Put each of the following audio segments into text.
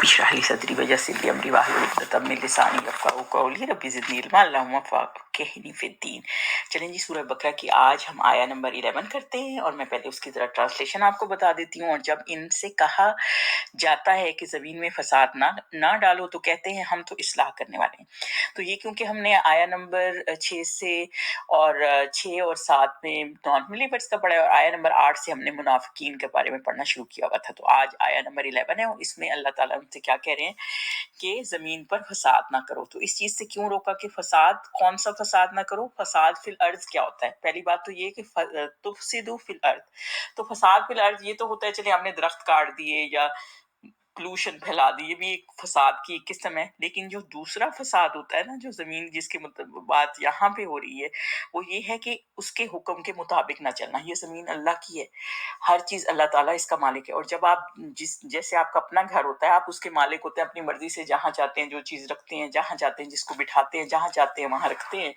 Rabbi इश्रह ली सदरी वयस्सिर ली अमरी वाहलुल उक़दतम मिन लिसानी यफ़क़हू क़ौली rabbi ज़िदनी इल्मा अल्लाहुम्मा फ़क़्हिनी फ़िद्दीन। चलें जी, सूरह बकरा की आज हम आया नंबर 11 करते हैं और मैं पहले उसकी ज़रा ट्रांसलेशन आपको बता देती हूँ। और जब इनसे कहा जाता है कि ज़मीन में फसाद ना डालो तो कहते हैं हम तो इस्लाह करने वाले हैं। तो ये क्योंकि हमने आया नंबर 6 से और 6 और 7 में नॉन बिलीवर्स का पढ़ा है और आया नंबर 8 से हमने मुनाफिकीन के बारे में पढ़ना शुरू किया हुआ था। तो आज आया नंबर 11 है और इसमें अल्लाह ताला हमसे क्या कह रहे हैं कि ज़मीन पर फसाद ना करो। तो इस चीज़ से क्यों रोका कि फसाद, कौन सा फसाद ना करो? फसाद फिल अर्ज़ क्या होता है? पहली बात तो ये कि तुफसिदु फिल अर्ज़, तो फसाद फिल अर्ज़ ये तो होता है चलिए हमने दरख्त काट दिए या पोल्यूशन फैला दी, ये भी एक फसाद की एक किस्म है। लेकिन जो दूसरा फसाद होता है ना, जो जमीन जिसके मतलब बात यहाँ पे हो रही है, वो ये है कि उसके हुक्म के मुताबिक ना चलना। ये जमीन अल्लाह की है, हर चीज अल्लाह ताला इसका मालिक है। और जब आप जैसे आपका अपना घर होता है, आप उसके मालिक होते हैं, अपनी मर्जी से जहाँ चाहते हैं जो चीज रखते हैं, जहाँ चाहते हैं जिसको बिठाते हैं, जहाँ चाहते हैं वहां रखते हैं।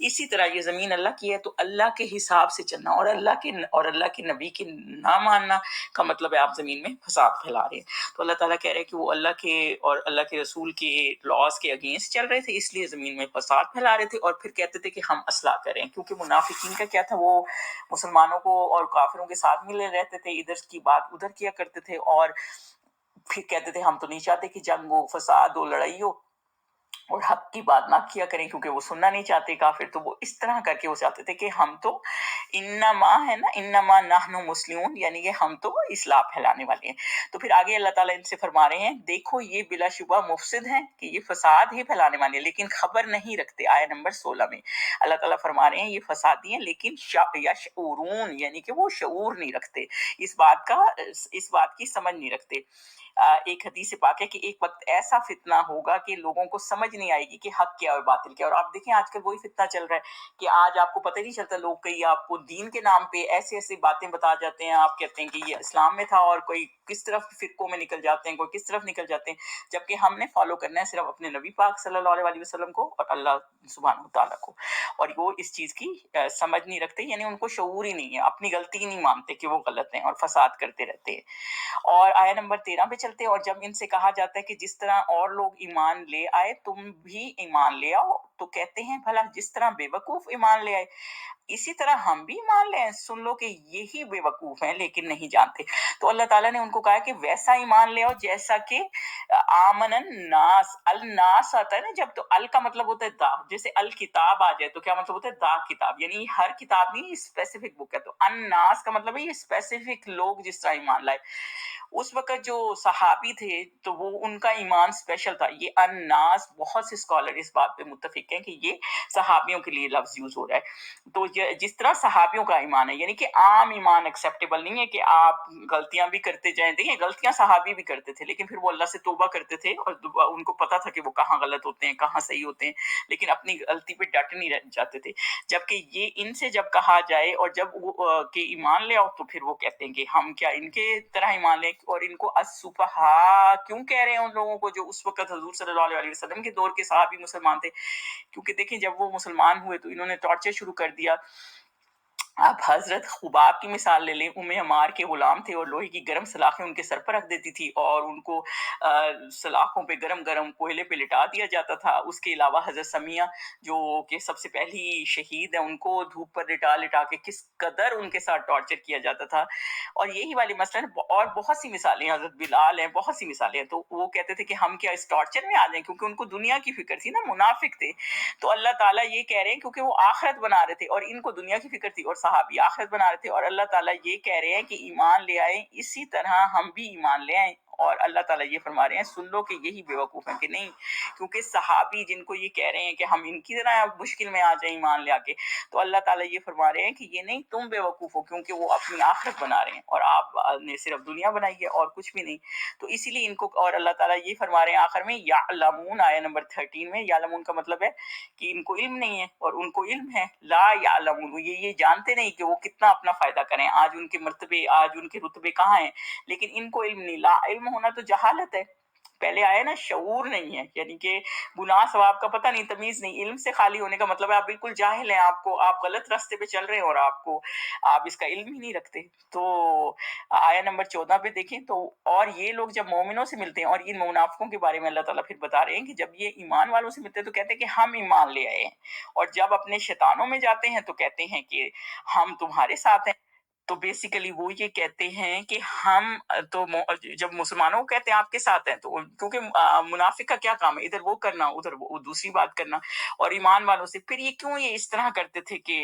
इसी तरह ये जमीन अल्लाह की है, तो अल्लाह के हिसाब से चलना और अल्लाह के नबी की ना मानना का मतलब है आप जमीन में फसाद फैला रहे हैं। तो अल्लाह ताला कह रहे हैं कि वो अल्लाह के और अल्लाह के रसूल के लॉज के अगेंस्ट चल रहे थे, इसलिए ज़मीन में फसाद फैला रहे थे। और फिर कहते थे कि हम असलाह करें, क्योंकि मुनाफिकीन का क्या था, वो मुसलमानों को और काफिरों के साथ मिले रहते थे, इधर की बात उधर किया करते थे और फिर कहते थे हम तो नहीं चाहते कि जंग हो, फसाद हो, लड़ाई हो और हक की बात ना किया करें, क्योंकि वो सुनना नहीं चाहते काफिर। तो वो इस तरह करके वो चाहते थे कि हम तो इन्नमा है ना, इन्नमा नहनु मुस्लिमून, यानी कि हम तो इस्लाह फैलाने वाले हैं। तो फिर आगे अल्लाह ताला इनसे फरमा रहे हैं, देखो ये बिलाशुबा मुफसिद हैं कि ये फसाद ही फैलाने वाले हैं, लेकिन खबर नहीं रखते। आया नंबर 16 में अल्लाह ताला फरमा रहे हैं ये फसादी हैं, लेकिन यशऊरून, यानी कि वो शऊर नहीं रखते, इस बात की समझ नहीं रखते। एक हदीस पाक है कि एक वक्त ऐसा फितना होगा कि लोगों को समझ नहीं आएगी कि हक क्या और बातिल क्या। और आप देखें आजकल वही फितना चल रहा है कि आज आपको पता नहीं चलता, लोग कई आपको दीन के नाम पे ऐसी ऐसी बातें बता जाते हैं, आप कहते हैं कि ये इस्लाम में था और कोई किस तरफ फिरकों में निकल जाते हैं, कोई किस तरफ निकल जाते हैं, जबकि हमने फॉलो करना है सिर्फ अपने नबी पाक सल्लल्लाहु अलैहि वसल्लम को और अल्लाह सुब्हानहू तआला को। और वो इस चीज की समझ नहीं रखते, यानी उनको शऊर ही नहीं है, अपनी गलती नहीं मानते कि वो गलत हैं और फसाद करते रहते हैं। और आया नंबर 13 पे चलते हैं। और जब इनसे कहा जाता है कि जिस तरह और लोग ईमान ले आए तुम भी ईमान ले आओ, तो कहते हैं भला जिस तरह बेवकूफ ईमान ले आए इसी तरह हम भी मान लें। सुन लो कि यही बेवकूफ हैं लेकिन नहीं जानते। तो अल्लाह ताला ने उनको कहा कि वैसा ईमान ले आओ जैसा कि आमनन नास, अल नास आता है ना जब, तो अल का मतलब होता है दा, जैसे अल किताब आ जाए तो क्या मतलब होता है दा किताब, यानी हर किताब नहीं, स्पेसिफिक बुक है। तो अन्नास का मतलब है ये स्पेसिफिक लोग जिस तरह ईमान लाए। उस वक्त जो सहाबी थे तो वो उनका ईमान स्पेशल था। ये अन्नास, बहुत से स्कॉलर इस बात पे मुत्तफिक हैं कि ये सहाबियों के लिए लफ्ज यूज हो रहा है। तो जिस तरह सहाबियों का ईमान है, यानी कि आम ईमान एक्सेप्टेबल नहीं है कि आप गलतियां भी करते जाएं। देखिए गलतियां सहाबी भी करते थे, लेकिन फिर वो अल्लाह से तौबा करते थे और उनको पता था कि वो कहाँ गलत होते हैं कहाँ सही होते हैं, लेकिन अपनी गलती पे डट नहीं रह जाते थे। जबकि ये इनसे जब कहा जाए और जब वो के ईमान ले आओ, तो फिर वो कहते हैं कि हम क्या इनके तरह ईमान लें। और इनको असुफहा क्यों कह रहे हैं उन लोगों को जो उस वक्त हुजूर सल्लल्लाहु अलैहि वसल्लम के दौर के सहाबी मुसलमान थे? क्योंकि देखिए जब वो मुसलमान हुए तो इन्होंने टॉर्चर शुरू कर दिया। आप हजरत खुबाब की मिसाल ले लें, उम्मे अमार के गुलाम थे और लोहे की गर्म सलाखें उनके सर पर रख देती थी और उनको सलाखों पे गरम गरम कोयले पे लिटा दिया जाता था। उसके अलावा हजरत समिया जो कि सबसे पहली शहीद है, उनको धूप पर लिटा लिटा के किस कदर उनके साथ टॉर्चर किया जाता था। और यही वाली मसला है। और बहुत सी मिसालें, हजरत बिलाल हैं, बहुत सी मिसालें हैं। तो वो कहते थे कि हम क्या इस टॉर्चर में आ जाएं, क्योंकि उनको दुनिया की फिक्र थी ना, मुनाफिक थे। तो अल्लाह ताला ये कह रहे हैं क्योंकि वो आखिरत बना रहे थे और इनको दुनिया की फिक्र थी और सहाबी आखिरत बना रहे थे। और अल्लाह ताला ये कह रहे हैं कि ईमान ले आए इसी तरह हम भी ईमान ले आए। और अल्लाह ताला ये फरमा रहे हैं सुन लो कि यही बेवकूफ हैं कि नहीं, क्योंकि सहाबी जिनको ये कह रहे हैं कि हम इनकी तरह मुश्किल में आ जाए ईमान ले आके, तो अल्लाह ताला ये फरमा रहे हैं कि ये नहीं, तुम बेवकूफ हो, क्योंकि वो अपनी आखिरत बना रहे हैं और आपने सिर्फ दुनिया बनाई है और कुछ भी नहीं। तो इसीलिए इनको, और अल्लाह ताला ये फरमा रहे हैं आखिर में, यालमून, आया नंबर 13 में, यालमून का मतलब है कि इनको इल्म नहीं है और उनको इल्म है। ला यालमून, ये जानते नहीं कि वो कितना अपना फायदा करें। आज उनके मर्तबे, आज उनके रुतबे कहाँ हैं, लेकिन इनको इल्म नहीं। ला इल्म होना तो जहालत है। पहले आया ना, शऊर नहीं है, यानी कि गुनाह सवाब का पता नहीं, तमीज नहीं। इल्म से खाली होने का मतलब है आप बिल्कुल जाहिल हैं, आपको आप गलत रास्ते पे चल रहे हैं और आप इसका इल्म ही नहीं रखते। तो आया नंबर 14 पे देखें तो, और ये लोग जब मोमिनों से मिलते हैं, और इन मुनाफिकों के बारे में अल्लाह ताला फिर बता रहे हैं कि जब ये ईमान वालों से मिलते हैं तो कहते हैं कि हम ईमान ले आए हैं, और जब अपने शैतानों में जाते हैं तो कहते हैं कि हम तुम्हारे साथ हैं। तो बेसिकली वो ये कहते हैं कि हम जब मुसलमानों को कहते हैं आपके साथ हैं, तो क्योंकि मुनाफिक का क्या काम है, इधर वो करना उधर वो दूसरी बात करना। और ईमान वालों से फिर ये क्यों ये इस तरह करते थे कि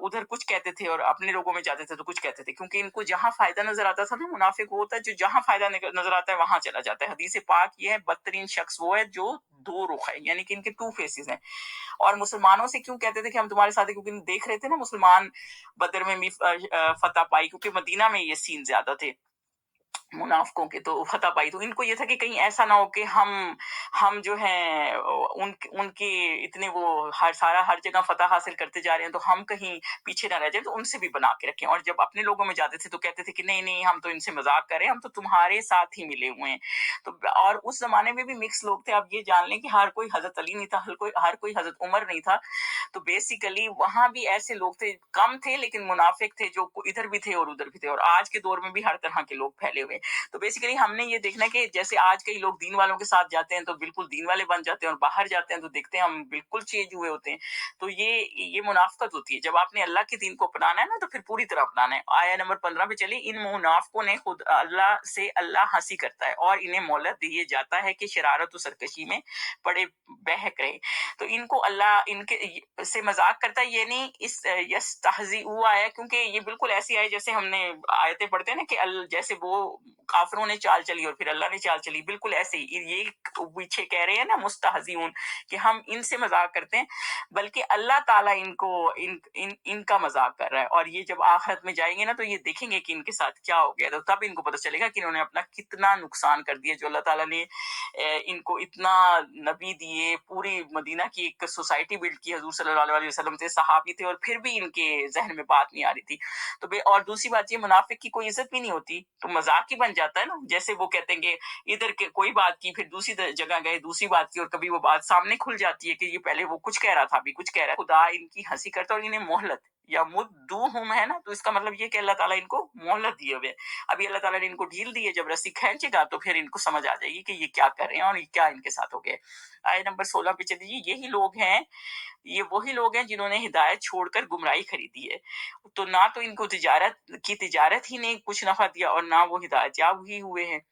उधर कुछ कहते थे और अपने लोगों में जाते थे तो कुछ कहते थे, क्योंकि इनको जहां फायदा नजर आता था ना, मुनाफिक वो होता है जो जहां फायदा नजर आता है वहां चला जाता है। हदीस पाक ये है, बदतरीन शख्स वो है जो दो रुख है, यानी कि इनके टू फेसेस हैं। और मुसलमानों से क्यों कहते थे कि हम तुम्हारे साथ हैं, क्योंकि देख रहे थे ना मुसलमान बदर में भी फतह पाई, क्योंकि मदीना में ये सीन ज्यादा थे मुनाफिकों के, तो फतह पाई। तो इनको ये था कि कहीं ऐसा ना हो कि हम जो हैं उनके इतने वो हर जगह फतह हासिल करते जा रहे हैं, तो हम कहीं पीछे ना रह जाए, तो उनसे भी बना के रखें। और जब अपने लोगों में जाते थे तो कहते थे कि नहीं नहीं, हम तो इनसे मजाक कर रहे हैं, हम तो तुम्हारे साथ ही मिले हुए हैं। तो और उस जमाने में भी मिक्स लोग थे। आप ये जान लें कि हर कोई हजरत अली नहीं था, हर कोई हजरत उमर नहीं था। तो बेसिकली वहां भी ऐसे लोग थे, कम थे लेकिन मुनाफिक थे, जो इधर भी थे और उधर भी थे। और आज के दौर में भी हर तरह के लोग फैले हुए। तो बेसिकली हमने ये देखना कि जैसे आज कई लोग दीन वालों के साथ जाते हैं तो बिल्कुल दीन वाले बन जाते हैं, और बाहर जाते हैं तो देखते हैं हम बिल्कुल चेंज हुए होते हैं। तो ये मुनाफिकत होती है। जब आपने अल्लाह के दीन को अपनाना है ना, तो फिर पूरी तरह अपनाना है। आया नंबर 15 पे चलिए, इन मुनाफिकों ने खुद अल्लाह हंसी करता है और इन्हें मोहलत दिए जाता है कि शरारत और सरकशी में पड़े बहक रहे। तो इनको अल्लाह इनके से मजाक करता है, ये नहीं इस यस्तहज़िऊ आया, क्योंकि ये बिल्कुल ऐसी आए जैसे हमने आयतें पढ़ते हैं ना कि जैसे वो काफिरों ने चाल चली और फिर अल्लाह ने चाल चली, बिल्कुल ऐसे ही ये पीछे कह रहे हैं ना मुस्तहज़िऊन, कि हम इनसे मजाक करते हैं, बल्कि अल्लाह ताला इनका मजाक कर रहा है। और ये जब आखिरत में जाएंगे ना, तो ये देखेंगे कि इनके साथ क्या हो गया, तो तब इनको पता चलेगा कि इन्होंने अपना कितना नुकसान कर दिया। जो अल्लाह ताला ने इनको इतना नबी दिए, पूरी मदीना की एक सोसाइटी बिल्ड की हजूर सल्लल्लाहु अलैहि वसल्लम थे, सहाबी थे, और फिर भी इनके जहन में बात नहीं आ रही थी। तो और दूसरी बात ये, मुनाफिक की कोई इज्जत भी नहीं होती, तो मजाक ही बन जाता है ना। जैसे वो कहते हैं कि इधर के कोई बात की, फिर दूसरी जगह गए दूसरी बात की, और कभी वो बात सामने खुल जाती है कि ये पहले वो कुछ कह रहा था अभी कुछ कह रहा है। खुदा इनकी हंसी करता है और इन्हें मोहलत या मुद्दूहुम है ना, तो इसका मतलब ये कि अल्लाह ताला इनको मोहलत दिए हुए। अभी अल्लाह ताला ने इनको ढील दी है, जब रस्सी खींचेगा तो फिर इनको समझ आ जाएगी कि ये क्या कर रहे हैं और ये क्या इनके साथ हो गया। आय नंबर 16 पे चलिए, यही लोग हैं, ये वही लोग हैं जिन्होंने हिदायत छोड़कर गुमराही खरीदी है। तो ना तो इनको तिजारत ही ने कुछ नफा दिया, और ना वो हिदायत याब ही हुए हैं।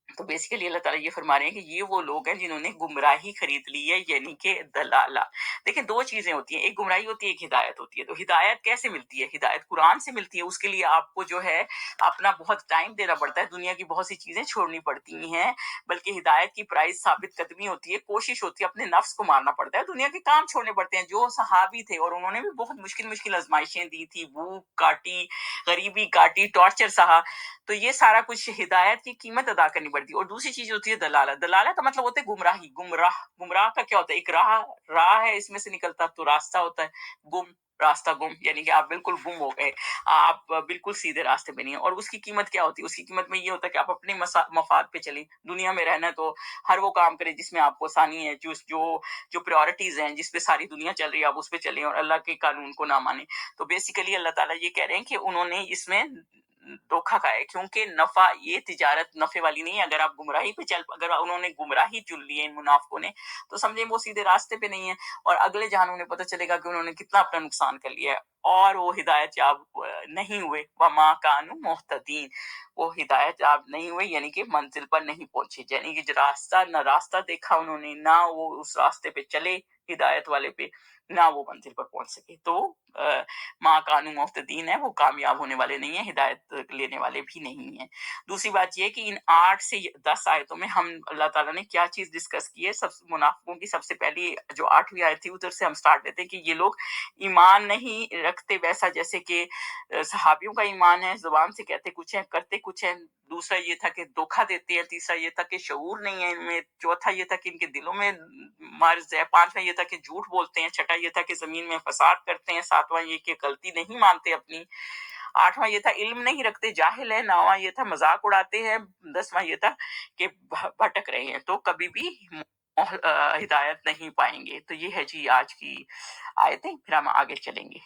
तो बेसिकली अल्लाह ताला ये फरमा रहे हैं कि ये वो लोग हैं जिन्होंने गुमराही खरीद ली है, यानी कि दलाला। देखिए, दो चीजें होती हैं, एक गुमराही होती है, एक हिदायत होती है। तो हिदायत कैसे मिलती है? हिदायत कुरान से मिलती है। उसके लिए आपको जो है अपना बहुत टाइम देना पड़ता है, दुनिया की बहुत सी चीजें छोड़नी पड़ती हैं। बल्कि हिदायत की प्राइस साबित कदमी होती है, कोशिश होती है, अपने नफ्स को मारना पड़ता है, दुनिया के काम छोड़ने पड़ते हैं। जो सहाबी थे, और उन्होंने भी बहुत मुश्किल मुश्किल आजमाइशें दी थी, भूख काटी, गरीबी काटी, टॉर्चर सहा, तो ये सारा कुछ हिदायत की कीमत अदा करनी पड़ती है। और दूसरी चीज होती है दलाला। दलाला का मतलब होता है गुमराही। गुमराह का क्या होता है? एक राह है, इसमें से निकलता तो रास्ता होता है। रास्ता गुम, यानी कि आप बिल्कुल गुम हो गए, आप बिल्कुल सीधे रास्ते पे नहीं है। और उसकी कीमत क्या होती है? उसकी कीमत में ये होता है कि आप अपने मफाद पे चलें। दुनिया में रहना है तो हर वो काम करें जिसमें आपको आसानी है, जो प्रायोरिटीज हैं, जिसपे सारी दुनिया चल रही है, आप उस पे चलें और अल्लाह के कानून को ना माने। तो बेसिकली अल्लाह ताला ये कह रहे हैं कि उन्होंने इसमें धोखा खाया है, क्योंकि नफा, ये तिजारत नफे वाली नहीं है। अगर उन्होंने गुमराही चुन ली है इन मुनाफिकों ने, तो समझे वो सीधे रास्ते पे नहीं है। और अगले जहान उन्हें पता चलेगा कि उन्होंने कितना अपना नुकसान कर लिया है, और वो हिदायत याब नहीं हुए। वमा कानू मुहतदीन, वो हिदायत याब नहीं हुए, यानी कि मंजिल पर नहीं पहुंचे, यानी कि रास्ता देखा उन्होंने, ना वो उस रास्ते पे चले हिदायत वाले पे, ना वो मंजिल पर पहुंच सके। तो माँ कानू मुहतदीन है, वो कामयाब होने वाले नहीं है, हिदायत लेने वाले भी नहीं है। दूसरी बात ये है कि इन 8 से 10 आयतों में हम अल्लाह ताला ने क्या चीज डिस्कस की है। सब मुनाफिकों की सबसे पहली जो 8वीं आयत थी, उधर से हम स्टार्ट लेते हैं कि ये लोग ईमान नहीं रखते वैसा जैसे कि सहाबियों का ईमान है, जुबान से कहते कुछ है करते कुछ है। दूसरा ये था कि धोखा देते हैं। तीसरा ये था कि शऊर नहीं है इनमें। चौथा ये था कि इनके दिलों में मर्ज है। पांचवा ये था कि झूठ बोलते हैं। छठा ये था कि जमीन में फसाद करते हैं। सातवां ये कि गलती नहीं मानते अपनी। 8वां ये था इल्म नहीं रखते, जाहिल है। 9वां ये था मजाक उड़ाते हैं। 10वां ये था कि भटक रहे हैं, तो कभी भी हिदायत नहीं पाएंगे। तो ये है जी आज की आयतें। फिर हम आगे चलेंगे।